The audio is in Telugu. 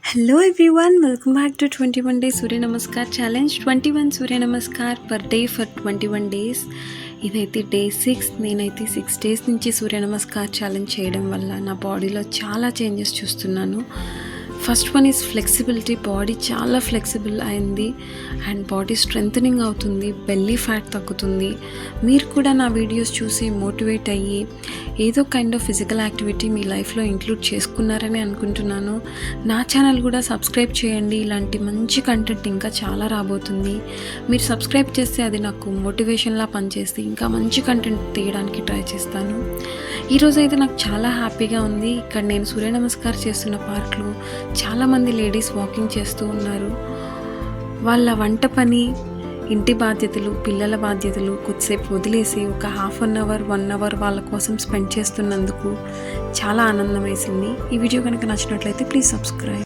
Hello everyone, welcome back to 21 days Surya namaskar challenge. 21 Surya namaskar per day for 21 days. ఇదైతే డే 6. నేనైతే 6 డేస్ నుంచి సూర్య నమస్కార్ ఛాలెంజ్ చేయడం వల్ల నా బాడీలో చాలా చేంజెస్ చూస్తున్నాను. First one is flexibility. Body చాలా ఫ్లెక్సిబుల్ అయింది అండ్ బాడీ స్ట్రెంథనింగ్ అవుతుంది, బెల్లీ ఫ్యాట్ తగ్గుతుంది. మీరు కూడా నా వీడియోస్ చూసి మోటివేట్ అయ్యి ఏదో కైండ్ ఆఫ్ ఫిజికల్ యాక్టివిటీ మీ లైఫ్లో ఇంక్లూడ్ చేసుకున్నారని అనుకుంటున్నాను. నా ఛానల్ కూడా సబ్స్క్రైబ్ చేయండి. ఇలాంటి మంచి కంటెంట్ ఇంకా చాలా రాబోతుంది. మీరు సబ్స్క్రైబ్ చేస్తే అది నాకు మోటివేషన్లా పనిచేస్తే ఇంకా మంచి కంటెంట్ తీయడానికి ట్రై చేస్తాను. ఈరోజు అయితే నాకు చాలా హ్యాపీగా ఉంది. ఇక్కడ నేను సూర్య నమస్కారం చేస్తున్న పార్క్లో చాలామంది లేడీస్ వాకింగ్ చేస్తూ ఉన్నారు. వాళ్ళ వంట పని, ఇంటి బాధ్యతలు, పిల్లల బాధ్యతలు కొద్దిసేపు వదిలేసి ఒక హాఫ్ అన్ అవర్ 1 అవర్ వాళ్ళ కోసం స్పెండ్ చేస్తున్నందుకు చాలా ఆనందం వేసింది. ఈ వీడియో కనుక నచ్చినట్లయితే ప్లీజ్ సబ్స్క్రైబ్.